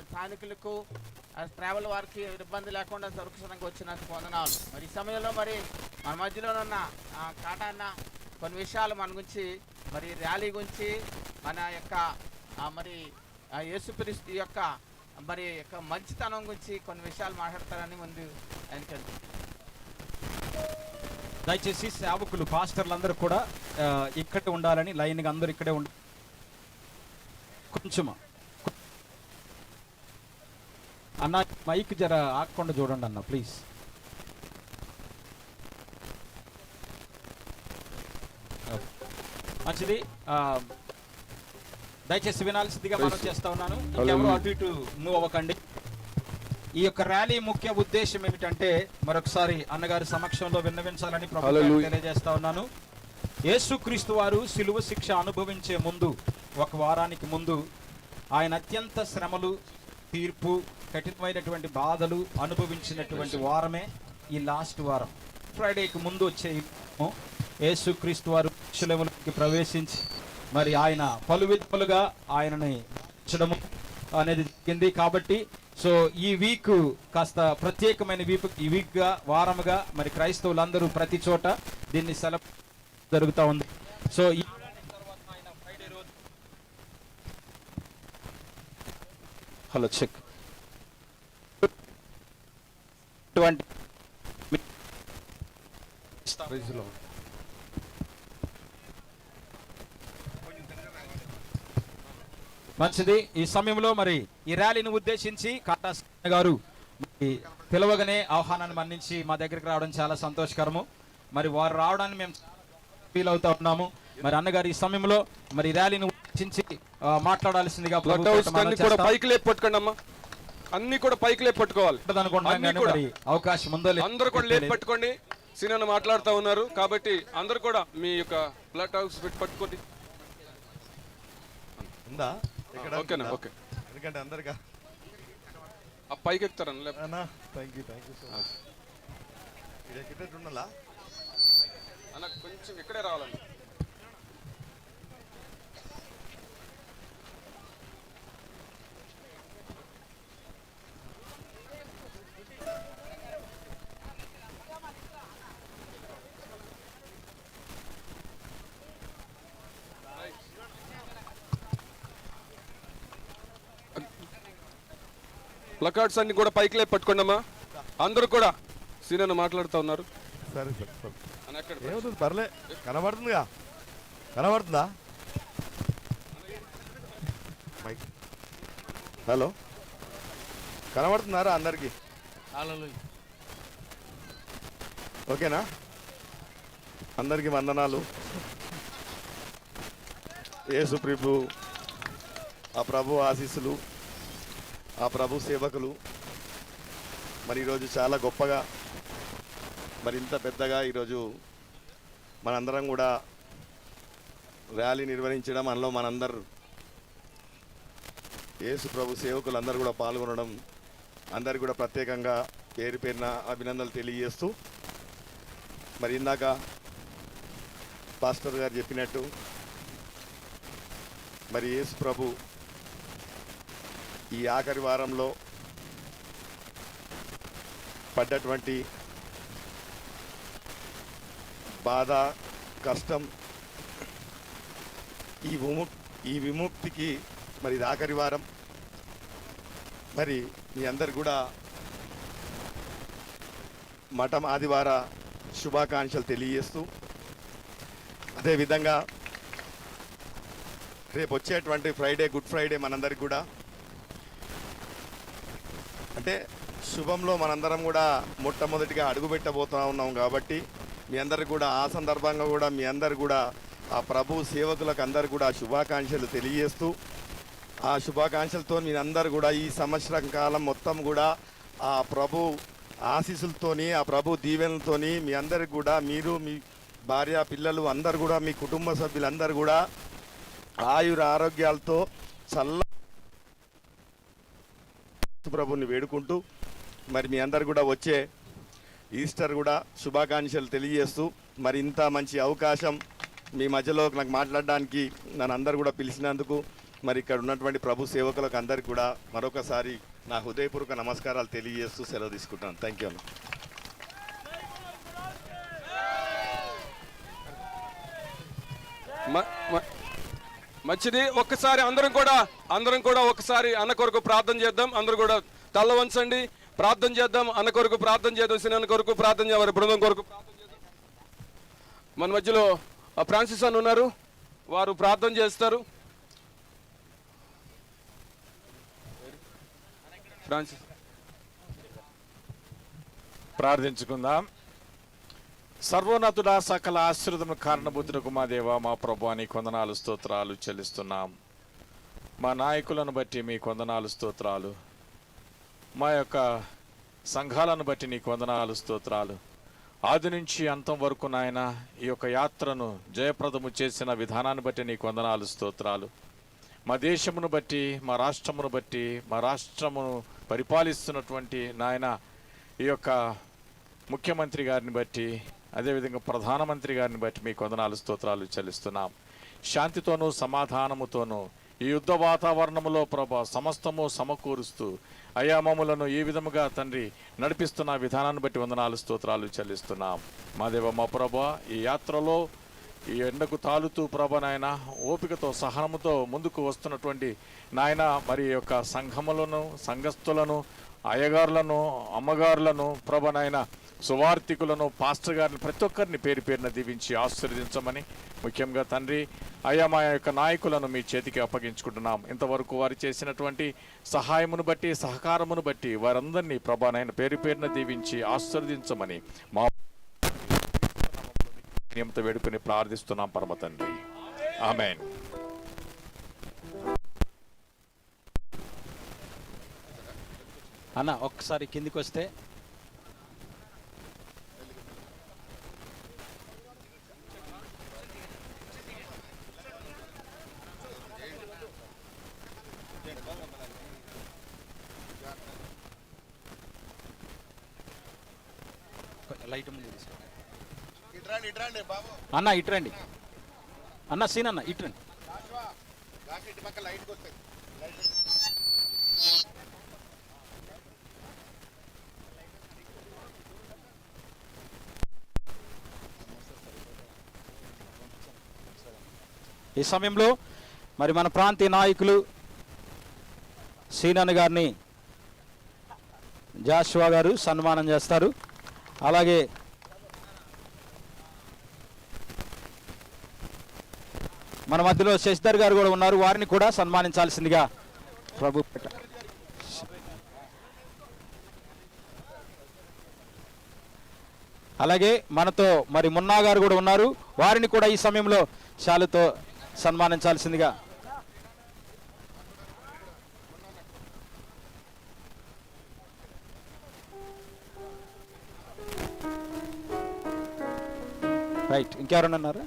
G: స్థానికులకు ట్రావెల్ వారికి ఇబ్బంది లేకుండా సురక్షితంగా వచ్చినందుకు వందనాలు. మరి ఈ సమయంలో మరి మన మధ్యలోనున్న కాటన్న కొన్ని విషయాలు మన గురించి మరి ర్యాలీ గురించి మన యొక్క మరి యేసుక్రీస్తు యొక్క మరి యొక్క మంచితనం గురించి కొన్ని విషయాలు మాట్లాడతారని ముందు ఆయనకి
E: దయచేసి సేవకులు పాస్టర్లందరూ కూడా ఇక్కడ ఉండాలని లైన్గా అందరూ ఇక్కడే కొంచెం అన్న మైక్ జర ఆకుండా చూడండి అన్న ప్లీజ్. మంచిది, దయచేసి వినాల్సిందిగా మనం చేస్తా ఉన్నాను. ఇంకెవరు అటు ఇటు మూవ్ అవ్వకండి. ఈ యొక్క ర్యాలీ ముఖ్య ఉద్దేశం ఏమిటంటే మరొకసారి అన్నగారి సమక్షంలో విన్నవించాలని ప్రభుత్వం తెలియజేస్తా ఉన్నాను. యేసుక్రీస్తు వారు సిలువ శిక్ష అనుభవించే ముందు, ఒక వారానికి ముందు ఆయన అత్యంత శ్రమలు, తీర్పు, కఠినమైనటువంటి బాధలు అనుభవించినటువంటి వారమే ఈ లాస్ట్ వారం. ఫ్రైడేకి ముందు వచ్చే యేసుక్రీస్తు వారు శిలువలోకి ప్రవేశించి మరి ఆయన పలు విధములుగా ఆయనని ఉంచడము అనేది జరిగింది. కాబట్టి సో ఈ వీక్ కాస్త ప్రత్యేకమైన వీక్గా, వారముగా మరి క్రైస్తవులందరూ ప్రతి చోట దీన్ని సెలబ్రేట్ జరుగుతూ ఉంది. సో ఈ హలో చెక్ మంచిది. ఈ సమయంలో మరి ఈ ర్యాలీని ఉద్దేశించి కాటా గారు పిలవగానే ఆహ్వానాన్ని మన్నించి మా దగ్గరికి రావడం చాలా సంతోషకరము. మరి వారు రావడాన్ని మేము ఫీల్ అవుతా ఉన్నాము. మరి అన్నగారు ఈ సమయంలో మరి ర్యాలీని ఉద్దేశించి మాట్లాడాల్సిందిగా
H: పైకి లేపు పట్టుకోండి అమ్మా, అన్ని కూడా పైకి లేపు పట్టుకోవాలి
E: అనుకుంటున్నాను. అవకాశం ఉందో
H: అందరూ కూడా లేపు పట్టుకోండి. సీనియర్ మాట్లాడుతూ ఉన్నారు కాబట్టి అందరూ కూడా మీ యొక్క బ్లడ్ హౌస్ పెట్టి పట్టుకోండి. ఓకేనా? ఓకే,
C: ఎందుకంటే అందరికీ
H: ఆ పైకి ఎక్కుతారని అన్న కొంచెం ఇక్కడే రావాలండి. ప్లకార్డ్స్ అన్ని కూడా పైకి లేపు పట్టుకోండి అమ్మా. అందరూ కూడా సీనియర్ మాట్లాడుతూ ఉన్నారు.
C: సరే ఏమవుతుంది, పర్లే, కనబడుతుందిగా, కనబడుతుందా? హలో, కనబడుతున్నారా అందరికి? ఓకేనా? అందరికి వందనాలు. యేసు ప్రభు, ఆ ప్రభు ఆశీస్సులు, ఆ ప్రభు సేవకులు మరి ఈరోజు చాలా గొప్పగా, మరి ఇంత పెద్దగా ఈరోజు మనందరం కూడా ర్యాలీ నిర్వహించడం, అందులో మనందరూ యేసు ప్రభు సేవకులందరూ కూడా పాల్గొనడం, అందరు కూడా ప్రత్యేకంగా పేరు పేరున అభినందనలు తెలియజేస్తూ, మరి ఇందాక పాస్టర్ గారు చెప్పినట్టు మరి యేసు ప్రభు ఈ ఆఖరి వారంలో పడ్డటువంటి బాధ, కష్టం, ఈ విముక్తికి మరి ఇది ఆఖరి వారం. మరి మీ అందరు కూడా మఠం ఆదివార శుభాకాంక్షలు తెలియజేస్తూ, అదేవిధంగా రేపు వచ్చేటువంటి ఫ్రైడే, గుడ్ ఫ్రైడే మనందరికి కూడా అంటే శుభంలో మనందరం కూడా మొట్టమొదటిగా అడుగుపెట్టబోతూ ఉన్నాం. కాబట్టి మీ అందరికి కూడా ఆ సందర్భంగా కూడా మీ అందరు కూడా ఆ ప్రభు సేవకులకు అందరు కూడా శుభాకాంక్షలు తెలియజేస్తూ, ఆ శుభాకాంక్షలతో మీ అందరు కూడా ఈ సంవత్సరం కాలం మొత్తం కూడా ఆ ప్రభు ఆశీస్సులతోని, ఆ ప్రభు దీవెనలతోని మీ అందరికి కూడా, మీరు, మీ భార్య, పిల్లలు అందరు కూడా, మీ కుటుంబ సభ్యులందరూ కూడా ఆయుర ఆరోగ్యాలతో చల్ల ప్రభుని వేడుకుంటూ, మరి మీ అందరు కూడా వచ్చే ఈస్టర్ కూడా శుభాకాంక్షలు తెలియజేస్తూ, మరి ఇంత మంచి అవకాశం మీ మధ్యలో నాకు మాట్లాడడానికి నన్ను అందరు కూడా పిలిచినందుకు మరి ఇక్కడ ఉన్నటువంటి ప్రభు సేవకులకు అందరికీ కూడా మరొకసారి నా హృదయపూర్వక నమస్కారాలు తెలియజేస్తూ సెలవు తీసుకుంటాను. Thank you.
H: మంచిది. ఒక్కసారి అందరం కూడా ఒకసారి అన్న కొరకు ప్రార్థన చేద్దాం. అందరూ కూడా తల్ల వంచండి, ప్రార్థన చేద్దాం. అన్న కొరకు ప్రార్థన చేద్దాం, సినన్న కొరకు ప్రార్థన చేద్దాం, వారి బృందం కొరకు ప్రార్థన చేద్దాం. మన మధ్యలో ఫ్రాన్సిస్ అని ఉన్నారు, వారు ప్రార్థన చేస్తారు. ఫ్రాన్సిస్
B: ప్రార్థించుకుందాం. సర్వోన్నతుడా, సకల ఆశీర్వదము కారణభూతులకు మా దేవ, మా ప్రభువా, నీ కొందనాలు స్తోత్రాలు చెల్లిస్తున్నాం. మా నాయకులను బట్టి మీ కొందనాలు స్తోత్రాలు, మా యొక్క సంఘాలను బట్టి నీ కొందనాలు స్తోత్రాలు. ఆది నుంచి అంతం వరకు నాయన ఈ యొక్క యాత్రను జయప్రదము చేసిన విధానాన్ని బట్టి నీ కొందనాలు స్తోత్రాలు. మా దేశమును బట్టి, మా రాష్ట్రమును బట్టి, మా రాష్ట్రమును పరిపాలిస్తున్నటువంటి నాయన ఈ యొక్క ముఖ్యమంత్రి గారిని బట్టి, అదేవిధంగా ప్రధానమంత్రి గారిని బట్టి మీ కొందనాలు స్తోత్రాలు చెల్లిస్తున్నాం. శాంతితోనూ సమాధానముతోనూ ఈ యుద్ధ వాతావరణములో ప్రభా సమస్తము సమకూరుస్తూ అయా మమ్ములను ఈ విధముగా తండ్రి నడిపిస్తున్న విధానాన్ని బట్టి వందనాలు స్తోత్రాలు చెల్లిస్తున్నాం. మా దేవ, మా ప్రభా, ఈ యాత్రలో ఈ ఎండకు తాలుతూ ప్రభ నాయన ఓపికతో సహనముతో ముందుకు వస్తున్నటువంటి నాయన మరి యొక్క సంఘములను, సంఘస్థులను, అయ్యగారులను, అమ్మగారులను, ప్రభ నాయన సువార్థికులను, పాస్టర్ గారిని ప్రతి ఒక్కరిని పేరు పేరున దీవించి ఆశీర్వదించమని, ముఖ్యంగా తండ్రి అయ్యా మా యొక్క నాయకులను మీ చేతికి అప్పగించుకుంటున్నాం. ఇంతవరకు వారు చేసినటువంటి సహాయమును బట్టి, సహకారమును బట్టి వారందరినీ ప్రభా నాయన పేరు పేరున దీవించి ఆశీర్వదించమని మా నియమత వేడుకొని ప్రార్థిస్తున్నాం పరమ తండ్రి. ఆమేన్.
E: అన్న ఒక్కసారి కిందికి వస్తే. లైట్ ముందు అన్న, ఇట్రండి అన్న, సీన్ అన్న, ఇట్రండి. ఈ సమయంలో మరి మన ప్రాంతీయ నాయకులు సీనన్న గారిని జాషువా గారు సన్మానం చేస్తారు. అలాగే మన మధ్యలో శశిధర్ గారు కూడా ఉన్నారు, వారిని కూడా సన్మానించాల్సిందిగా ప్రభు. అలాగే మనతో మరి మున్నా గారు కూడా ఉన్నారు, వారిని కూడా ఈ సమయంలో శాలుతో సన్మానించాల్సిందిగా. రైట్, ఇంకెవరన్నా ఉన్నారా?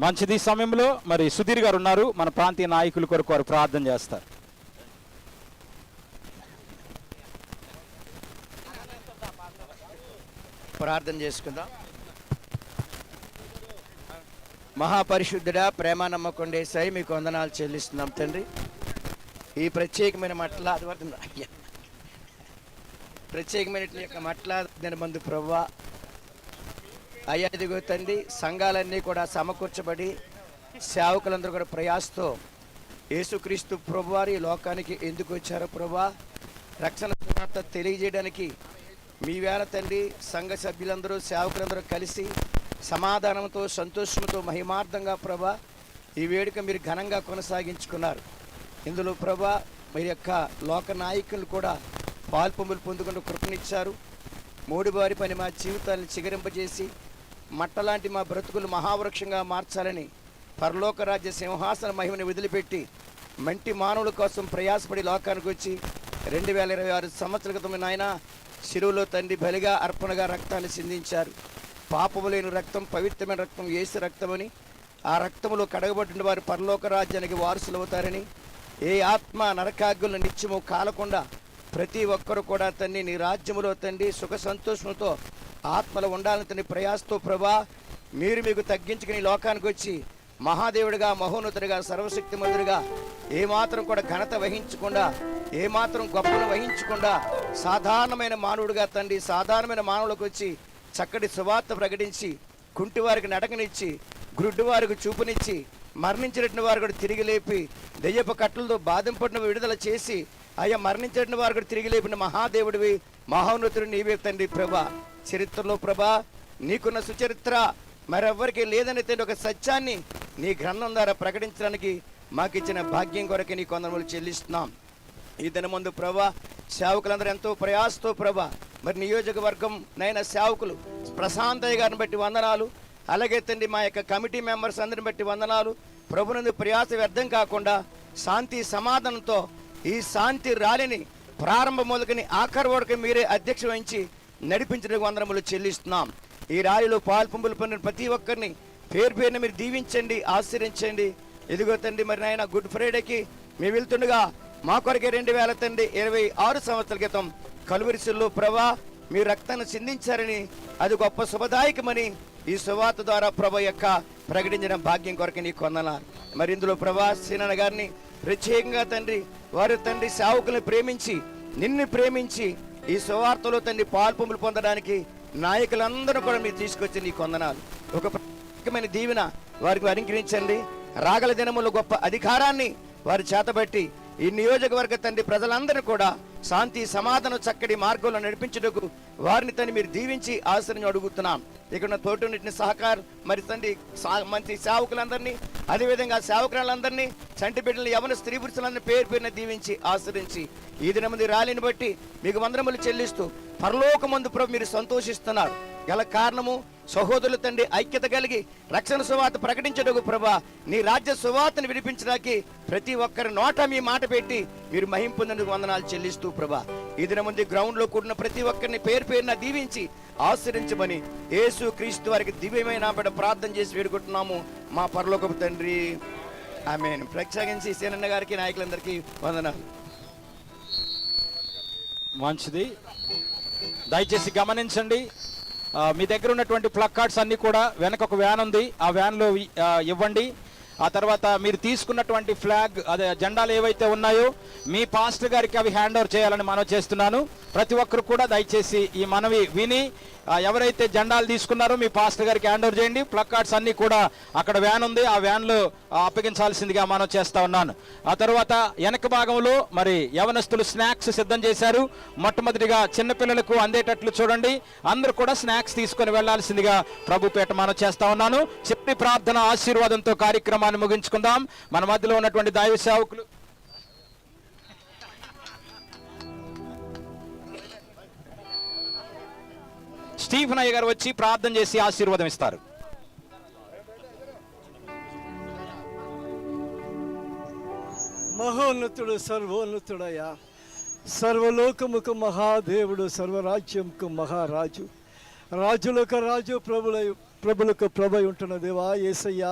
E: మంచిది. సమయంలో మరి సుధీర్ గారు ఉన్నారు, మన ప్రాంతీయ నాయకుల కొరకు వారు ప్రార్థన చేస్తారు.
F: ప్రార్థన చేసుకుందాం. మహాపరిశుద్ధుడా, ప్రేమ నమ్మకొండేసాయి మీకు వందనాలు చెల్లిస్తున్నాం తండ్రి. ఈ ప్రత్యేకమైన మట్ల ప్రత్యేకమైన యొక్క మట్ల మందు ప్రవ్వా అయ్యా, ఇదిగో తండ్రి, సంఘాలన్నీ కూడా సమకూర్చబడి సేవకులందరూ కూడా ప్రయాసతో యేసుక్రీస్తు ప్రభువారు ఈ లోకానికి ఎందుకు వచ్చారో ప్రభా, రక్షణ సువార్త తెలియజేయడానికి మీ వేళ తండ్రి సంఘ సభ్యులందరూ సేవకులందరూ కలిసి సమాధానంతో సంతోషంతో మహిమార్థంగా ప్రభా ఈ వేడుక మీరు ఘనంగా కొనసాగించుకున్నారు. ఇందులో ప్రభా మీ యొక్క లోక నాయకులు కూడా పాల్పొంపులు పొందుకుంటూ కృపనిచ్చారు. మూడుబారి పని మా జీవితాలను చిగురింపజేసి మట్టలాంటి మా బ్రతుకులు మహావృక్షంగా మార్చాలని పరలోక రాజ్య సింహాసన మహిమని వదిలిపెట్టి మంటి మానవుల కోసం ప్రయాసపడి లోకానికి వచ్చి 2026 సంవత్సరాల క్రితం నాయన శిరువులో తండ్రి బలిగా అర్పణగా రక్తాన్ని సిందించారు. పాపము లేని రక్తం, పవిత్రమైన రక్తం యేసు రక్తమని, ఆ రక్తములో కడగబడిన వారు పరలోక రాజ్యానికి వారసులు అవుతారని, ఏ ఆత్మ నరకాగ్గులను నిత్యము కాలకుండా ప్రతి ఒక్కరు కూడా తండ్రి నీ రాజ్యములో తండ్రి సుఖ సంతోషంతో ఆత్మలో ఉండాలని తండ్రి ప్రయాసతో ప్రభా మీరు మీకు తగ్గించుకుని లోకానికి వచ్చి మహాదేవుడిగా, మహోన్నతుడిగా, సర్వశక్తిమంతుడిగా ఏమాత్రం కూడా ఘనత వహించకుండా, ఏమాత్రం గొప్పను వహించకుండా సాధారణమైన మానవుడిగా తండ్రి సాధారణమైన మానవులకు వచ్చి చక్కటి సువార్త ప్రకటించి కుంటి వారికి నడకనిచ్చి, గ్రుడ్డి వారికి చూపునిచ్చి, మరణించినటువంటి వారు కూడా తిరిగి లేపి, దెయ్యపు కట్టలతో బాధింపడిన విడుదల చేసి అయ్యా మరణించిన వారు కూడా తిరిగి లేపిన మహాదేవుడివి, మహోన్నతుడు నీవే తండ్రి ప్రభా. చరిత్రలో ప్రభా నీకున్న సుచరిత్ర మరెవ్వరికి లేదని తండ్రి ఒక సత్యాన్ని నీ గ్రంథం ద్వారా ప్రకటించడానికి మాకు ఇచ్చిన భాగ్యం కొరకే నీ కొందరు చెల్లిస్తున్నాం. ఈ దిన ముందు ప్రభా సేవకులందరూ ఎంతో ప్రయాసతో ప్రభా మరి నియోజకవర్గం నైనా సేవకులు ప్రశాంతయ్య గారిని బట్టి వందనాలు, అలాగే తండ్రి మా యొక్క కమిటీ మెంబర్స్ అందరిని బట్టి వందనాలు. ప్రభునందు ప్రయాస వ్యర్థం కాకుండా శాంతి సమాధానంతో ఈ శాంతి ర్యాలీని ప్రారంభం మొదలుకొని ఆఖరి వరకు మీరే అధ్యక్ష వహించి నడిపించడానికి వందనములు చెల్లిస్తున్నాం. ఈ ర్యాలీలో పాల్పొంపులు పొందిన ప్రతి ఒక్కరిని పేరు పేరుని మీరు దీవించండి, ఆశీర్వించండి. ఇదిగో తండ్రి మరి నాయన గుడ్ ఫ్రైడేకి మేము వెళ్తుండగా మా కొరకే 2026 సంవత్సరాల క్రితం కలువరిశిల్లో ప్రభా మీ రక్తాన్ని చిందించారని, అది గొప్ప శుభదాయకమని ఈ సువార్త ద్వారా ప్రభా యొక్క ప్రకటించిన భాగ్యం కొరకు నీకు వందనాలు. మరి ఇందులో ప్రభా సీనన్న గారిని ప్రత్యేకంగా తండ్రి వారు తండ్రి సేవకులను ప్రేమించి నిన్ను ప్రేమించి ఈ సువార్తలో తండ్రి పాల్పొంపులు పొందడానికి నాయకులందరూ కూడా మీరు తీసుకొచ్చి నీకు వందనాలు. ఒక ప్రత్యేకమైన దీవెన వారికి అనుగ్రహించండి. రాగల దినములో గొప్ప అధికారాన్ని వారి చేతబట్టి ఈ నియోజకవర్గ తండ్రి ప్రజలందరూ కూడా శాంతి సమాధానం చక్కటి మార్గంలో నడిపించుటకు వారిని తండ్రి మీరు దీవించి ఆశ్రయం అడుగుతున్నాం. ఇక్కడ ఉన్న తోటి సహకారం మరి తండ్రి మంచి సేవకులందరినీ, అదేవిధంగా సేవకులందరినీ, చంటి బిడ్డలు, యవన స్త్రీ పురుషులందరినీ పేరు పేరున దీవించి ఆశ్రయించి ఈ దినమంది ర్యాలీని బట్టి మీకు వందనములు చెల్లిస్తూ పరలోకమందు ప్రభు మీరు సంతోషిస్తున్నారు. గల కారణము సహోదరులు తండ్రి ఐక్యత కలిగి రక్షణ సువార్త ప్రకటించడకు ప్రభా నీ రాజ్య సువార్తను వినిపించడానికి ప్రతి ఒక్కరి నోట మీ మాట పెట్టి మీరు మహిమ పొందేందుకు వందనాలు చెల్లిస్తూ ప్రభా ఈ దిన ముందు గ్రౌండ్ లో కూడిన ప్రతి ఒక్కరిని పేరు పేరున దీవించి ఆశ్రయించమని యేసు క్రీస్తు వారికి దివ్యమైన ప్రార్థన చేసి వేడుకుంటున్నాము మా పరలోకపు తండ్రి, ఆమేన్. ప్రత్యేకించి సేనన్న గారికి నాయకులందరికీ వందనాలు.
E: మంచిది, దయచేసి గమనించండి. మీ దగ్గర ఉన్నటువంటి ప్లగ్ కార్డ్స్ అన్ని కూడా వెనక ఒక వ్యాన్ ఉంది, ఆ వ్యాన్లో ఇవ్వండి. ఆ తర్వాత మీరు తీసుకున్నటువంటి ఫ్లాగ్ అదే జెండాలు ఏవైతే ఉన్నాయో మీ పాస్టర్ గారికి అవి హ్యాండ్ ఓవర్ చేయాలని మనవి చేస్తున్నాను. ప్రతి ఒక్కరు కూడా దయచేసి ఈ మనవి విని ఎవరైతే జెండాలు తీసుకున్నారో మీ పాస్టర్ గారికి హ్యాండ్ ఓవర్ చేయండి. ప్లగ్ కార్డ్స్ అన్ని కూడా అక్కడ వ్యాన్ ఉంది, ఆ వ్యాన్లో అప్పగించాల్సిందిగా మనం చేస్తా ఉన్నాను. ఆ తర్వాత వెనక భాగంలో మరి యవనస్తులు స్నాక్స్ సిద్ధం చేశారు. మొట్టమొదటిగా చిన్నపిల్లలకు అందేటట్లు చూడండి. అందరూ కూడా స్నాక్స్ తీసుకొని వెళ్లాల్సిందిగా ప్రభుపేట మనం చేస్తా ఉన్నాను. చివరి ప్రార్థన ఆశీర్వాదంతో కార్యక్రమాన్ని ముగించుకుందాం. మన మధ్యలో ఉన్నటువంటి దైవ సేవకులు స్టీఫెన్ అయ్య గారు వచ్చి ప్రార్థన చేసి ఆశీర్వాదం ఇస్తారు.
I: మహోన్నతుడు, సర్వోన్నతుడయ్యా, సర్వలోకముకు మహాదేవుడు, సర్వరాజ్యంకు మహారాజు, రాజులకు రాజు, ప్రభులకు ప్రభు ఉంటున్న దేవా యేసయ్యా,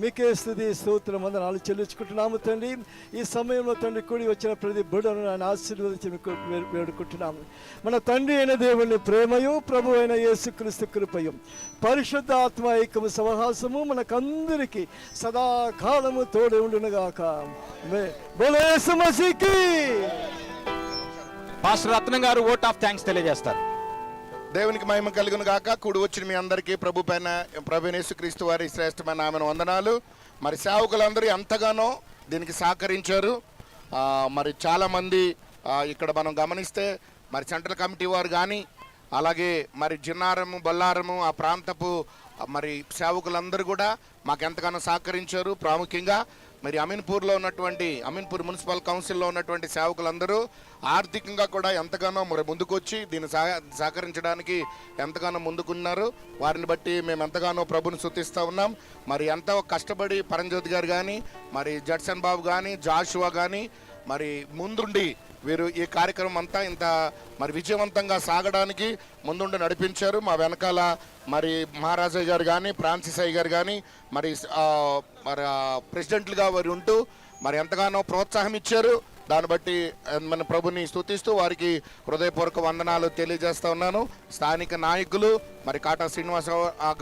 I: మీకే స్తుతి స్తోత్రం వందనాలు చెల్లించుకుంటున్నాము తండ్రి. ఈ సమయంలో తండ్రి కూడి వచ్చిన ప్రతి బిడ్డను ఆయన ఆశీర్వదించి మీకు వేడుకుంటున్నాము. మన తండ్రి అయిన దేవుని ప్రేమయు, ప్రభు అయిన యేసుక్రీస్తు కృపయు, పరిశుద్ధ ఆత్మ ఐక్యము సహవాసము మనకందరికీ సదాకాలము తోడే ఉండునుగాక. బోలో యేసు మసీకి.
E: పాస్టర్ రత్నం గారు ఓట్ ఆఫ్ థ్యాంక్స్ తెలియజేస్తారు.
C: దేవునికి మహిమ కలుగును గాక. కూడి వచ్చిన మీ అందరికీ ప్రభు యేసుక్రీస్తు వారి శ్రేష్టమైన నామమున వందనాలు. మరి సేవకులందరూ ఎంతగానో దీనికి సహకరించారు. మరి చాలామంది ఇక్కడ మనం గమనిస్తే మరి సెంట్రల్ కమిటీ వారు కానీ అలాగే మరి జిన్నారము బొల్లారము ఆ ప్రాంతపు మరి సేవకులందరూ కూడా మాకు ఎంతగానో సహకరించారు. ప్రాముఖ్యంగా మరి అమీన్పూర్లో ఉన్నటువంటి అమీన్పూర్ మున్సిపల్ కౌన్సిల్లో ఉన్నటువంటి సేవకులందరూ ఆర్థికంగా కూడా ఎంతగానో మరి ముందుకొచ్చి దీన్ని సహకరించడానికి ఎంతగానో ముందుకున్నారు. వారిని బట్టి మేము ఎంతగానో ప్రభుని స్తుతిస్తూ ఉన్నాం. మరి ఎంతో కష్టపడి పరంజ్యోతి గారు కానీ మరి జడ్సన్ బాబు కానీ జాషువా కానీ మరి ముందుండి వీరు ఈ కార్యక్రమం అంతా ఇంత మరి విజయవంతంగా సాగడానికి ముందుండి నడిపించారు. మా వెనకాల మరి మహారాజయ్య గారు కానీ ఫ్రాన్సిస్ అయ్య గారు కానీ మరి ప్రెసిడెంట్లుగా వారు ఉంటూ మరి ఎంతగానో ప్రోత్సాహం ఇచ్చారు. దాన్ని బట్టి మన ప్రభుని స్తుతిస్తూ వారికి హృదయపూర్వక వందనాలు తెలియజేస్తూ ఉన్నాను. స్థానిక నాయకులు మరి కాటా శ్రీనివాస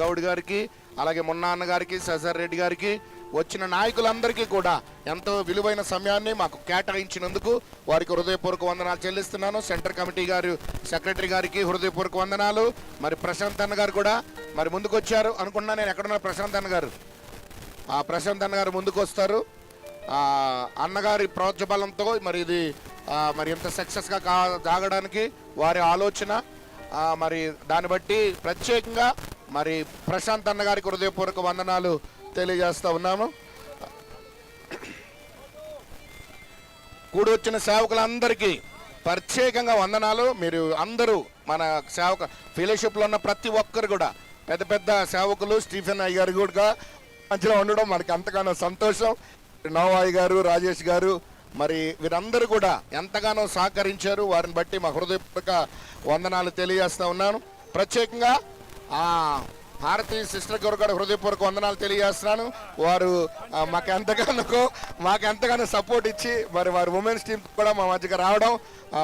C: గౌడ్ గారికి అలాగే మున్నా గారికి సజర్ రెడ్డి గారికి వచ్చిన నాయకులందరికీ కూడా ఎంతో విలువైన సమయాన్ని మాకు కేటాయించినందుకు వారికి హృదయపూర్వక వందనాలు చెల్లిస్తున్నాను. సెంటర్ కమిటీ గారు సెక్రటరీ గారికి హృదయపూర్వక వందనాలు. మరి ప్రశాంత్ అన్న గారు కూడా మరి ముందుకు వచ్చారు అనుకున్నా. నేను ఎక్కడున్నా ప్రశాంత్ అన్న గారు ప్రశాంత్ అన్న గారు ముందుకు వస్తారు. అన్నగారి ప్రోత్సాహంతో మరి ఇది మరి ఎంత సక్సెస్గా సాగడానికి వారి ఆలోచన మరి దాన్ని బట్టి ప్రత్యేకంగా మరి ప్రశాంత్ అన్న గారికి హృదయపూర్వక వందనాలు తెలియజేస్తూ ఉన్నాము. కూడి వచ్చిన సేవకులందరికీ ప్రత్యేకంగా వందనాలు. మీరు అందరూ మన సేవక ఫెలోషిప్లో ఉన్న ప్రతి ఒక్కరు కూడా పెద్ద పెద్ద సేవకులు స్టీఫెన్ అయ్య గారు కూడా మధ్యలో ఉండడం మనకి అంతగానో సంతోషం. నవాయి గారు రాజేష్ గారు మరి వీరందరూ కూడా ఎంతగానో సహకరించారు. వారిని బట్టి మా హృదయపూర్వక వందనాలు తెలియజేస్తూ ఉన్నాను. ప్రత్యేకంగా భారతీయ సిస్టర్ గారు కూడా హృదయపూర్వక వందనాలు తెలియజేస్తున్నాను. వారు మాకు ఎంతగానో సపోర్ట్ ఇచ్చి మరి వారి ఉమెన్స్ టీం కూడా మా మధ్యగా రావడం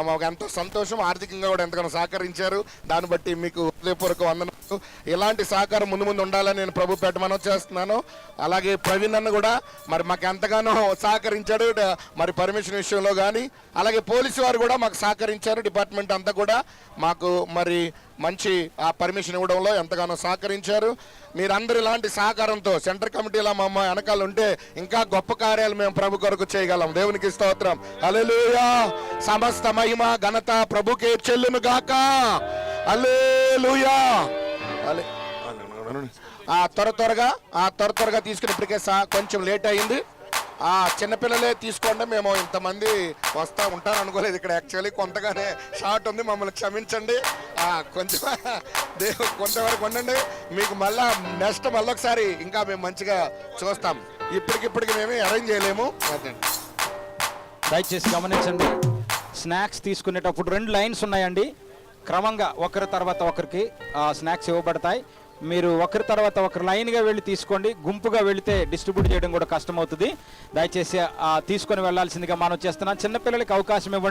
C: మాకు ఎంతో సంతోషం. ఆర్థికంగా కూడా ఎంతగానో సహకరించారు. దాన్ని బట్టి మీకు హృదయపూర్వక వందనాలు. ఇలాంటి సహకారం ముందు ముందు ఉండాలని నేను ప్రభు పేట మనవి చేస్తున్నాను. అలాగే ప్రవీణ్ అన్న కూడా మరి మాకు ఎంతగానో సహకరించాడు మరి పర్మిషన్ విషయంలో కానీ. అలాగే పోలీసు వారు కూడా మాకు సహకరించారు. డిపార్ట్మెంట్ అంతా కూడా మాకు మరి మంచి పర్మిషన్ ఇవ్వడంలో ఎంతగానో సహకరించారు. మీరందరూ ఇలాంటి సహకారంతో సెంటర్ కమిటీలో మా వెనకాల ఉంటే ఇంకా గొప్ప కార్యాలు మేము ప్రభు కొరకు చేయగలం. దేవునికి స్తోత్రం. హల్లెలూయా. సమస్త మహిమ ఘనత ప్రభుకే చెల్లును గాక. హల్లెలూయా. త్వరగా తీసుకుని ఇప్పటికే కొంచెం లేట్ అయింది. చిన్నపిల్లలే తీసుకోండి. మేము ఇంతమంది వస్తూ ఉంటాను అనుకోలేదు. ఇక్కడ యాక్చువల్లీ కొంతగానే షార్ట్ ఉంది, మమ్మల్ని క్షమించండి. కొంతవరకు ఉండండి. మీకు మళ్ళా నెక్స్ట్ మళ్ళొకసారి ఇంకా మేము మంచిగా చూస్తాం. ఇప్పటికిప్పటికి మేము అరేంజ్ చేయలేము.
E: దయచేసి గమనించండి. స్నాక్స్ తీసుకునేటప్పుడు 2 లైన్స్ ఉన్నాయండి. క్రమంగా ఒకరి తర్వాత ఒకరికి స్నాక్స్ ఇవ్వబడతాయి. మీరు ఒకరి తర్వాత ఒకరు లైన్గా వెళ్ళి తీసుకోండి. గుంపుగా వెళితే డిస్ట్రిబ్యూట్ చేయడం కూడా కష్టమవుతుంది. దయచేసి తీసుకొని వెళ్లాల్సిందిగా మనం చేస్తున్నాం. చిన్నపిల్లలకి అవకాశం ఇవ్వండి.